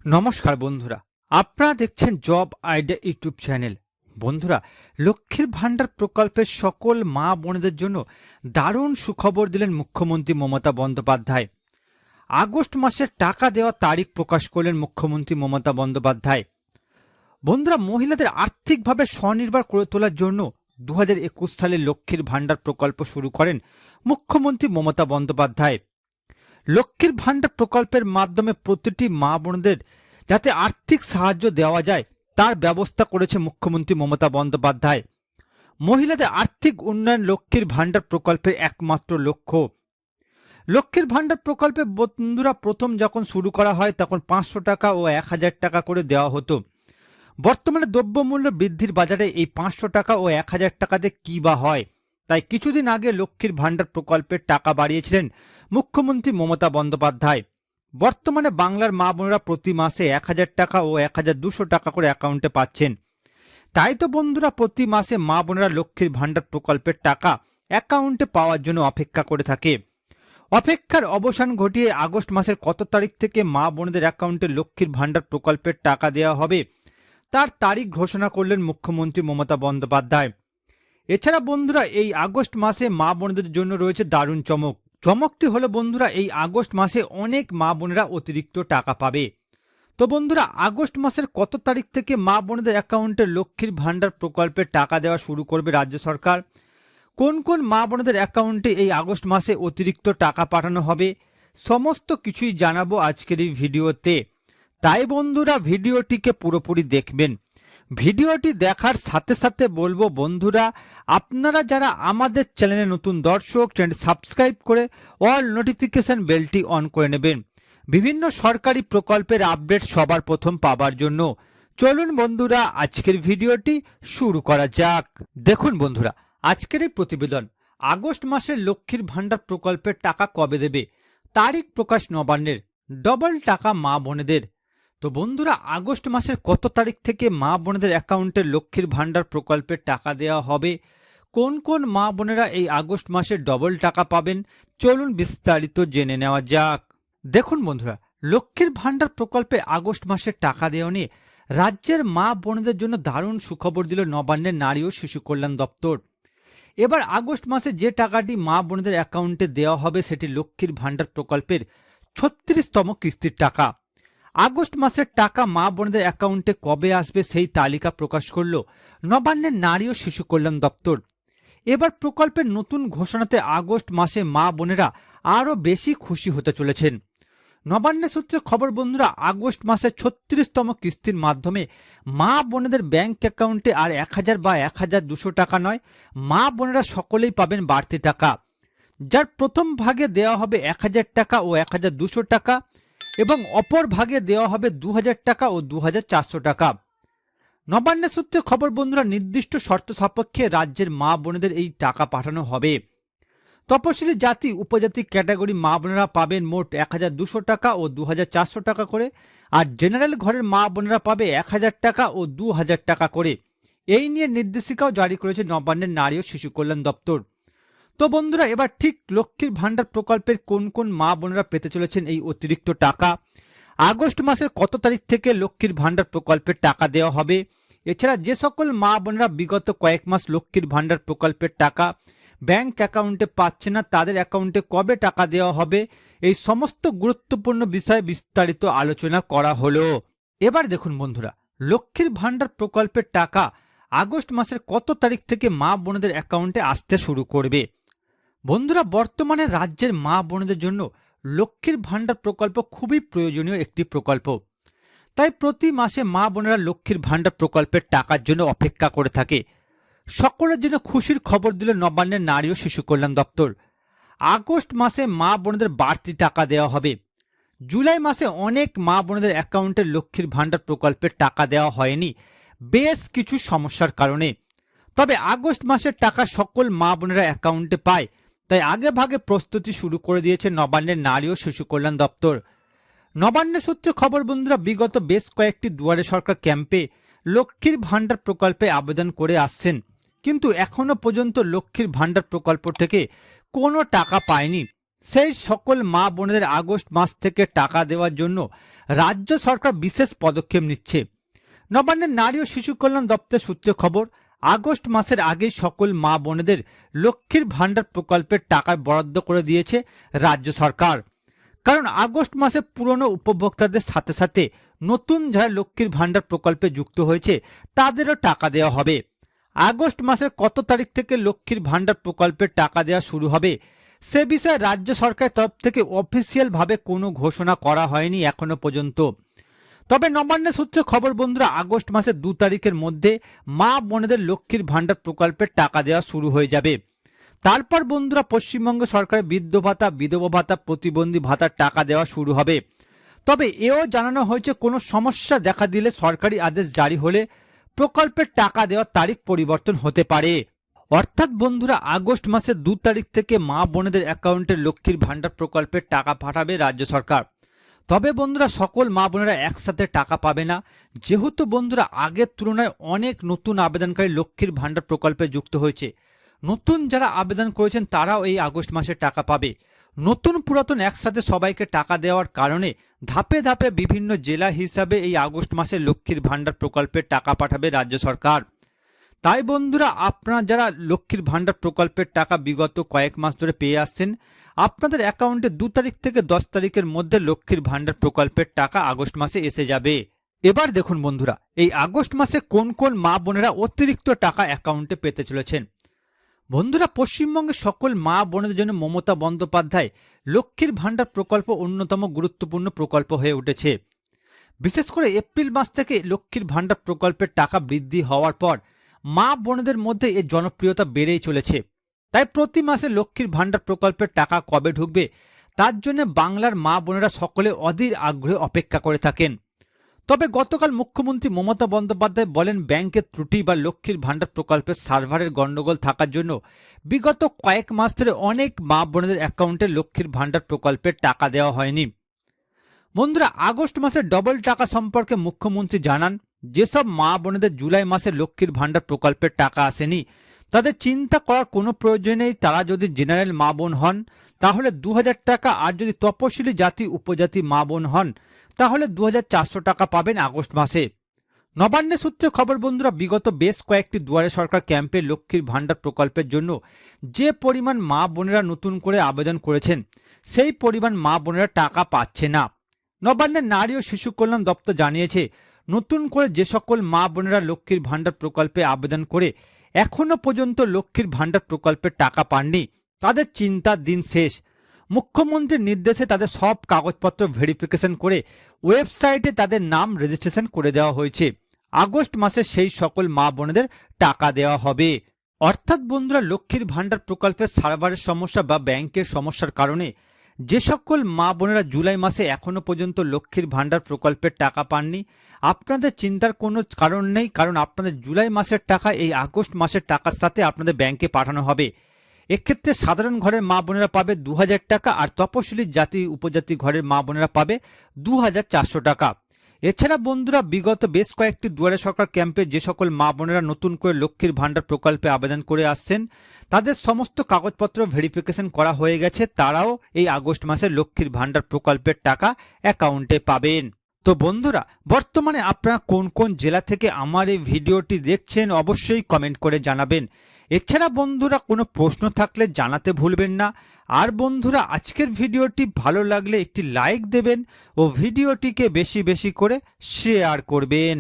নমস্কার বন্ধুরা, আপনারা দেখছেন জব আইডিয়া ইউটিউব চ্যানেল। বন্ধুরা, লক্ষ্মীর ভাণ্ডার প্রকল্পের সকল মা বোনেদের জন্য দারুণ সুখবর দিলেন মুখ্যমন্ত্রী মমতা বন্দ্যোপাধ্যায়। আগস্ট মাসের টাকা দেওয়ার তারিখ প্রকাশ করলেন মুখ্যমন্ত্রী মমতা বন্দ্যোপাধ্যায়। বন্ধুরা, মহিলাদের আর্থিকভাবে স্বনির্ভর করে তোলার জন্য 2021 সালে লক্ষ্মীর ভাণ্ডার প্রকল্প শুরু করেন মুখ্যমন্ত্রী মমতা বন্দ্যোপাধ্যায়। লক্ষ্মীর ভাণ্ডার প্রকল্পের মাধ্যমে প্রতিটি মা বোনদের যাতে আর্থিক সাহায্য দেওয়া যায় তার ব্যবস্থা করেছে মুখ্যমন্ত্রী মমতা বন্দ্যোপাধ্যায়। মহিলাদের আর্থিক উন্নয়ন লক্ষ্মীর ভাণ্ডার প্রকল্পের একমাত্র লক্ষ্য। লক্ষ্মীর ভাণ্ডার প্রকল্পে বন্ধুরা প্রথম যখন শুরু করা হয় তখন 500 টাকা ও 1000 টাকা করে দেওয়া হতো। বর্তমানে দ্রব্যমূল্য বৃদ্ধির বাজারে এই 500 টাকা ও 1000 টাকাতে কি বা হয়, তাই কিছুদিন আগে লক্ষ্মীর ভাণ্ডার প্রকল্পের টাকা বাড়িয়েছিলেন মুখ্যমন্ত্রী মমতা বন্দ্যোপাধ্যায়। বর্তমানে বাংলার মা বোনেরা প্রতি মাসে 1000 টাকা ও 1200 টাকা করে অ্যাকাউন্টে পাচ্ছেন। তাই তো বন্ধুরা, প্রতি মাসে মা বোনেরা লক্ষ্মীর ভাণ্ডার প্রকল্পের টাকা অ্যাকাউন্টে পাওয়ার জন্য অপেক্ষা করে থাকে। অপেক্ষার অবসান ঘটিয়ে আগস্ট মাসের কত তারিখ থেকে মা বোনদের অ্যাকাউন্টে লক্ষ্মীর ভাণ্ডার প্রকল্পের টাকা দেওয়া হবে তার তারিখ ঘোষণা করলেন মুখ্যমন্ত্রী মমতা বন্দ্যোপাধ্যায়। এছাড়া বন্ধুরা, এই আগস্ট মাসে মা বোনদের জন্য রয়েছে দারুণ চমক। চমকটি হলো বন্ধুরা, এই আগস্ট মাসে অনেক মা বোনেরা অতিরিক্ত টাকা পাবে। তো বন্ধুরা, আগস্ট মাসের কত তারিখ থেকে মা বোনদের অ্যাকাউন্টে লক্ষ্মীর ভাণ্ডার প্রকল্পের টাকা দেওয়া শুরু করবে রাজ্য সরকার, কোন কোন মা বোনদের অ্যাকাউন্টে এই আগস্ট মাসে অতিরিক্ত টাকা পাঠানো হবে, সমস্ত কিছুই জানাবো আজকের এই ভিডিওতে। তাই বন্ধুরা, ভিডিওটিকে পুরোপুরি দেখবেন। ভিডিওটি দেখার সাথে সাথে বলবো বন্ধুরা, আপনারা যারা আমাদের চ্যানেলে নতুন দর্শক, চ্যানেল সাবস্ক্রাইব করে অল নোটিফিকেশন বেলটি অন করে নেবেন বিভিন্ন সরকারি প্রকল্পের আপডেট সবার প্রথম পাবার জন্য। চলুন বন্ধুরা, আজকের ভিডিওটি শুরু করা যাক। দেখুন বন্ধুরা, আজকের এই প্রতিবেদন আগস্ট মাসের লক্ষ্মীর ভাণ্ডার প্রকল্পের টাকা কবে দেবে, তারিখ প্রকাশ নবান্নের, ডবল টাকা মা বোনেদের। তো বন্ধুরা, আগস্ট মাসের কত তারিখ থেকে মা বোনেদের অ্যাকাউন্টে লক্ষ্মীর ভাণ্ডার প্রকল্পের টাকা দেওয়া হবে, কোন কোন মা বোনেরা এই আগস্ট মাসে ডবল টাকা পাবেন, চলুন বিস্তারিত জেনে নেওয়া যাক। দেখুন বন্ধুরা, লক্ষ্মীর ভাণ্ডার প্রকল্পে আগস্ট মাসের টাকা দেওয়া নিয়ে রাজ্যের মা বোনেদের জন্য দারুণ সুখবর দিল নবান্নের নারী ও শিশু কল্যাণ দপ্তর। এবার আগস্ট মাসে যে টাকাটি মা বোনেদের অ্যাকাউন্টে দেওয়া হবে সেটি লক্ষ্মীর ভাণ্ডার প্রকল্পের 36তম কিস্তির টাকা। আগস্ট মাসের টাকা মা বোনদের অ্যাকাউন্টে কবে আসবে সেই তালিকা প্রকাশ করল নবান্নের নারী ও শিশু কল্যাণ দপ্তর। এবার প্রকল্পের নতুন ঘোষণাতে আগস্ট মাসে মা বোনেরা আরও বেশি খুশি হতে চলেছেন। নবান্নের সূত্রে খবর বন্ধুরা, আগস্ট মাসের 36তম কিস্তির মাধ্যমে মা বোনেদের ব্যাংক অ্যাকাউন্টে আর 1000 বা 1200 টাকা নয়, মা বোনেরা সকলেই পাবেন বাড়তি টাকা। যার প্রথম ভাগে দেওয়া হবে 1000 টাকা ও 1200 টাকা এবং অপর ভাগে দেওয়া হবে 2000 টাকা ও 2400 টাকা। নবান্নের সূত্রে খবর বন্ধুরা, নির্দিষ্ট শর্ত সাপেক্ষে রাজ্যের মা বোনেদের এই টাকা পাঠানো হবে। তপশিলি জাতি উপজাতি ক্যাটাগরি মা বোনেরা পাবেন মোট 1200 টাকা ও 2400 টাকা করে, আর জেনারেল ঘরের মা বোনেরা পাবে 1000 টাকা ও 2000 টাকা করে। এই নিয়ে নির্দেশিকাও জারি করেছে নবান্নের নারী ও শিশু কল্যাণ দপ্তর। তো বন্ধুরা, এবার ঠিক লক্ষ্মীর ভাণ্ডার প্রকল্পের কোন কোন মা বোনেরা পেতে চলেছেন এই অতিরিক্ত টাকা, আগস্ট মাসের কত তারিখ থেকে লক্ষ্মীর ভাণ্ডার প্রকল্পের টাকা দেওয়া হবে, এছাড়া যে সকল মা বোনেরা বিগত কয়েক মাস লক্ষ্মীর ভাণ্ডার প্রকল্পের টাকা ব্যাংক অ্যাকাউন্টে পাচ্ছে না তাদের অ্যাকাউন্টে কবে টাকা দেওয়া হবে, এই সমস্ত গুরুত্বপূর্ণ বিষয়ে বিস্তারিত আলোচনা করা হলো। এবার দেখুন বন্ধুরা, লক্ষ্মীর ভাণ্ডার প্রকল্পের টাকা আগস্ট মাসের কত তারিখ থেকে মা বোনেদের অ্যাকাউন্টে আসতে শুরু করবে। বন্ধুরা, বর্তমানে রাজ্যের মা বোনেদের জন্য লক্ষ্মীর ভাণ্ডার প্রকল্প খুবই প্রয়োজনীয় একটি প্রকল্প। তাই প্রতি মাসে মা বোনেরা লক্ষ্মীর ভাণ্ডার প্রকল্পের টাকার জন্য অপেক্ষা করে থাকে। সকলের জন্য খুশির খবর দিল নবান্নের নারী ও শিশু কল্যাণ দপ্তর। আগস্ট মাসে মা বোনেদের বাড়তি টাকা দেওয়া হবে। জুলাই মাসে অনেক মা বোনেদের অ্যাকাউন্টে লক্ষ্মীর ভাণ্ডার প্রকল্পের টাকা দেওয়া হয়নি বেশ কিছু সমস্যার কারণে। তবে আগস্ট মাসের টাকা সকল মা বোনেরা অ্যাকাউন্টে পায়, তাই আগে ভাগে প্রস্তুতি শুরু করে দিয়েছে নবান্নের নারী ও শিশু কল্যাণ দপ্তর। নবান্নের সূত্রে খবর বন্ধুরা, বিগত বেশ কয়েকটি দুয়ারে সরকার ক্যাম্পে লক্ষ্মীর ভাণ্ডার প্রকল্পে আবেদন করে আসছেন, কিন্তু এখনো পর্যন্ত লক্ষ্মীর ভাণ্ডার প্রকল্প থেকে কোনো টাকা পায়নি। সেই সকল মা বোনেদের আগস্ট মাস থেকে টাকা দেওয়ার জন্য রাজ্য সরকার বিশেষ পদক্ষেপ নিচ্ছে। নবান্নের নারী ও শিশু কল্যাণ দপ্তর সূত্রে খবর, আগস্ট মাসের আগেই সকল মা বোনেদের লক্ষ্মীর ভাণ্ডার প্রকল্পের টাকা বরাদ্দ করে দিয়েছে রাজ্য সরকার। কারণ আগস্ট মাসে পুরনো উপভোক্তাদের সাথে সাথে নতুন যারা লক্ষ্মীর ভাণ্ডার প্রকল্পে যুক্ত হয়েছে তাদেরও টাকা দেওয়া হবে। আগস্ট মাসের কত তারিখ থেকে লক্ষ্মীর ভাণ্ডার প্রকল্পের টাকা দেওয়া শুরু হবে সে বিষয়ে রাজ্য সরকারের তরফ থেকে অফিসিয়ালভাবে কোনো ঘোষণা করা হয়নি এখনো পর্যন্ত। তবে নবান্নের সূত্রে খবর বন্ধুরা, আগস্ট মাসের 2 তারিখের মধ্যে মা বোনেদের লক্ষ্মীর ভাণ্ডার প্রকল্পের টাকা দেওয়া শুরু হয়ে যাবে। তারপর বন্ধুরা পশ্চিমবঙ্গ সরকারের বৃদ্ধ ভাতা, বিধবা ভাতা, প্রতিবন্ধী ভাতার টাকা দেওয়া শুরু হবে। তবে এও জানানো হয়েছে কোনো সমস্যা দেখা দিলে সরকারি আদেশ জারি হলে প্রকল্পের টাকা দেওয়ার তারিখ পরিবর্তন হতে পারে। অর্থাৎ বন্ধুরা আগস্ট মাসের 2 তারিখ থেকে মা বোনেদের অ্যাকাউন্টে লক্ষ্মীর ভাণ্ডার প্রকল্পের টাকা পাঠাবে রাজ্য সরকার। তবে বন্ধুরা সকল মা বোনেরা একসাথে টাকা পাবে না, যেহেতু বন্ধুরা আগের তুলনায় অনেক নতুন আবেদনকারী লক্ষ্মীর ভাণ্ডার প্রকল্পে যুক্ত হয়েছে। নতুন যারা আবেদন করেছেন তারাও এই আগস্ট মাসে টাকা পাবে। নতুন পুরাতন একসাথে সবাইকে টাকা দেওয়ার কারণে ধাপে ধাপে বিভিন্ন জেলা হিসাবে এই আগস্ট মাসে লক্ষ্মীর ভাণ্ডার প্রকল্পের টাকা পাঠাবে রাজ্য সরকার। তাই বন্ধুরা আপনারা যারা লক্ষ্মীর ভাণ্ডার প্রকল্পের টাকা বিগত কয়েক মাস ধরে পেয়ে আসছেন, আপনাদের অ্যাকাউন্টে 2 তারিখ থেকে 10 তারিখের মধ্যে লক্ষ্মীর ভাণ্ডার প্রকল্পের টাকা আগস্ট মাসে এসে যাবে। এবার দেখুন বন্ধুরা, এই আগস্ট মাসে কোন কোন মা বোনেরা অতিরিক্ত টাকা অ্যাকাউন্টে পেতে চলেছেন। বন্ধুরা পশ্চিমবঙ্গের সকল মা বোনদের জন্য মমতা বন্দ্যোপাধ্যায় লক্ষ্মীর ভাণ্ডার প্রকল্প অন্যতম গুরুত্বপূর্ণ প্রকল্প হয়ে উঠেছে। বিশেষ করে এপ্রিল মাস থেকে লক্ষ্মীর ভাণ্ডার প্রকল্পের টাকা বৃদ্ধি হওয়ার পর মা বোনদের মধ্যে এর জনপ্রিয়তা বেড়েই চলেছে। তাই প্রতি মাসে লক্ষ্মীর ভাণ্ডার প্রকল্পের টাকা কবে ঢুকবে তার জন্য বাংলার মা বোনেরা সকলে অধীর আগ্রহে অপেক্ষা করে থাকেন। তবে গতকাল মুখ্যমন্ত্রী মমতা বন্দ্যোপাধ্যায় বলেন, ব্যাংকের ত্রুটি বা লক্ষ্মীর ভাণ্ডার প্রকল্পের সার্ভারের গণ্ডগোল থাকার জন্য বিগত কয়েক মাস ধরে অনেক মা বোনেদের অ্যাকাউন্টে লক্ষ্মীর ভাণ্ডার প্রকল্পের টাকা দেওয়া হয়নি। বন্ধুরা আগস্ট মাসে ডবল টাকা সম্পর্কে মুখ্যমন্ত্রী জানান, যেসব মা বোনেদের জুলাই মাসে লক্ষ্মীর ভাণ্ডার প্রকল্পের টাকা আসেনি তাদের চিন্তা করার কোনো প্রয়োজন নেই। তারা যদি জেনারেল মা বোন হন তাহলে 2000 টাকা, আর যদি তপশিলি জাতি উপজাতি মা বোন হন তাহলে 2400 টাকা পাবেন আগস্ট মাসে। নবান্নের সূত্রে খবর বন্ধুরা, বিগত বেশ কয়েকটি দুয়ারে সরকার ক্যাম্পে লক্ষ্মীর ভাণ্ডার প্রকল্পের জন্য যে পরিমাণ মা বোনেরা নতুন করে আবেদন করেছেন সেই পরিমাণ মা বোনেরা টাকা পাচ্ছে না। নবান্নের নারী ও শিশু কল্যাণ দপ্তর জানিয়েছে, নতুন করে যে সকল মা বোনেরা লক্ষ্মীর ভাণ্ডার প্রকল্পে আবেদন করে এখনো পর্যন্ত লক্ষ্মীর ভাণ্ডার প্রকল্পের টাকা পাননি তাদের চিন্তার দিন শেষ। মুখ্যমন্ত্রীর নির্দেশে তাদের সব কাগজপত্র ভেরিফিকেশন করে ওয়েবসাইটে তাদের নাম রেজিস্ট্রেশন করে দেওয়া হয়েছে। আগস্ট মাসে সেই সকল মা বোনেদের টাকা দেওয়া হবে। অর্থাৎ বন্ধুরা লক্ষ্মীর ভাণ্ডার প্রকল্পের সার্ভারের সমস্যা বা ব্যাংকের সমস্যার কারণে যে সকল মা বোনেরা জুলাই মাসে এখনো পর্যন্ত লক্ষ্মীর ভাণ্ডার প্রকল্পের টাকা পাননি আপনাদের চিন্তার কোনো কারণ নেই, কারণ আপনাদের জুলাই মাসের টাকা এই আগস্ট মাসের টাকার সাথে আপনাদের ব্যাংকে পাঠানো হবে। এক্ষেত্রে সাধারণ ঘরের মা বোনেরা পাবে 2000 টাকা, আর তপশিলি জাতি উপজাতি ঘরের মা বোনেরা পাবে 2400 টাকা। এছাড়া বন্ধুরা বিগত বেশ কয়েকটি দুয়ারে সরকার ক্যাম্পে যে সকল মা বোনেরা নতুন করে লক্ষ্মীর ভাণ্ডার প্রকল্পে আবেদন করে আসছেন তাদের সমস্ত কাগজপত্র ভেরিফিকেশন করা হয়ে গেছে, তারাও এই আগস্ট মাসে লক্ষ্মীর ভাণ্ডার প্রকল্পের টাকা অ্যাকাউন্টে পাবেন। তো বন্ধুরা বর্তমানে আপনারা কোন কোন জেলা থেকে আমার এই ভিডিওটি দেখছেন অবশ্যই কমেন্ট করে জানাবেন। এছাড়া বন্ধুরা কোনো প্রশ্ন থাকলে জানাতে ভুলবেন না। আর বন্ধুরা আজকের ভিডিওটি ভালো লাগলে একটি লাইক দেবেন ও ভিডিওটিকে বেশি বেশি করে শেয়ার করবেন।